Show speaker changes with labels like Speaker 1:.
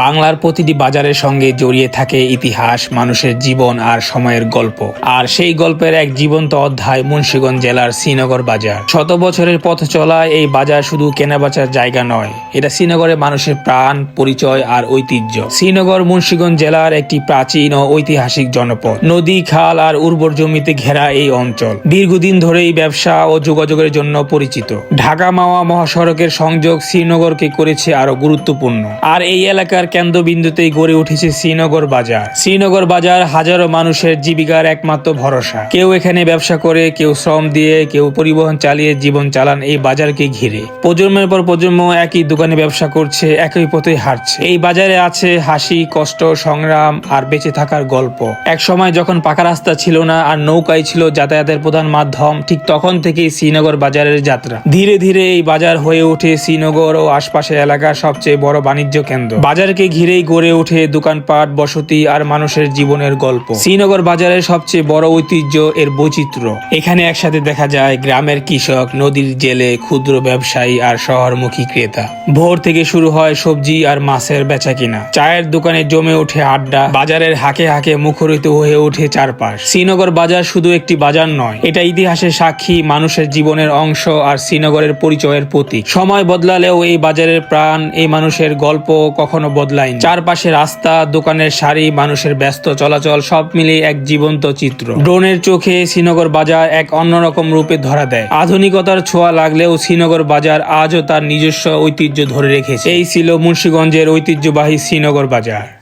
Speaker 1: বাংলার প্রতিটি বাজারের সঙ্গে জড়িয়ে থাকে ইতিহাস, মানুষের জীবন আর সময়ের গল্প। আর সেই গল্পের এক জীবন্ত অধ্যায় মুন্সিগঞ্জ জেলার শ্রীনগর বাজার। শত বছরের পথ চলায় এই বাজার শুধু কেনাবেচার জায়গা নয়, এটা শ্রীনগরের মানুষের প্রাণ, পরিচয় আর ঐতিহ্য। শ্রীনগর মুন্সিগঞ্জ জেলার একটি প্রাচীন ও ঐতিহাসিক জনপদ। নদী, খাল আর উর্বর জমিতে ঘেরা এই অঞ্চল দীর্ঘদিন ধরেই ব্যবসা ও যোগাযোগের জন্য পরিচিত। ঢাকা মাওয়া মহাসড়কের সংযোগ শ্রীনগরকে করেছে আরো গুরুত্বপূর্ণ। আর এই এলাকার কেন্দ্রবিন্দুতেই গড়ে উঠেছে শ্রীনগর বাজার। শ্রীনগর বাজার হাজারো মানুষের জীবিকার একমাত্র ভরসা। কেউ এখানে ব্যবসা করে, কেউ শ্রম দিয়ে, কেউ পরিবহন চালিয়ে জীবন চালান এই বাজারকে ঘিরে। প্রজন্মের পর প্রজন্ম একই দোকানে ব্যবসা করছে, একই পথে হাঁটছে। এই বাজারে আছে হাসি, কষ্ট, সংগ্রাম আর বেঁচে থাকার গল্প। এক সময় যখন পাকা রাস্তা ছিল না আর নৌকাই ছিল যাতায়াতের প্রধান মাধ্যম, ঠিক তখন থেকেই শ্রীনগর বাজারের যাত্রা। ধীরে ধীরে এই বাজার হয়ে ওঠে শ্রীনগর ও আশপাশের এলাকার সবচেয়ে বড় বাণিজ্য কেন্দ্র। বাজারকে ঘিরেই গড়ে ওঠে দোকানপাট, বসতি আর মানুষের জীবনের গল্প। শ্রীনগর বাজারের সবচেয়ে বড় ঐতিহ্য এর বৈচিত্র্য। এখানে একসাথে দেখা যায় গ্রামের কৃষক, নদীর জেলে, ক্ষুদ্র ব্যবসায়ী আর শহরমুখী ক্রেতা। ভোর থেকে শুরু হয় সবজি আর মাছের বেচাকিনা। চায়ের দোকানে জমে ওঠে আড্ডা। বাজারের হাঁকে হাঁকে মুখরিত হয়ে ওঠে চারপাশ। শ্রীনগর বাজার শুধু একটি বাজার নয়, এটা ইতিহাসের সাক্ষী, মানুষের জীবনের অংশ আর শ্রীনগরের পরিচয়ের প্রতীক। সময় বদলালেও এই বাজারের প্রাণ, এই মানুষের গল্প কখনো বদলায়নি। চারপাশে রাস্তা, দোকানের সারি, মানুষের ব্যস্ত চলাচল সব মিলিয়ে এক জীবন্ত চিত্র। ড্রোনের চোখে শ্রীনগর বাজার এক অন্যরকম রূপে ধরা দেয়। আধুনিকতার ছোঁয়া লাগলেও শ্রীনগর বাজার আজও তার নিজস্ব ঐতিহ্য ধরে রেখেছে। এই ছিল মুন্সিগঞ্জের ঐতিহ্যবাহী শ্রীনগর বাজার।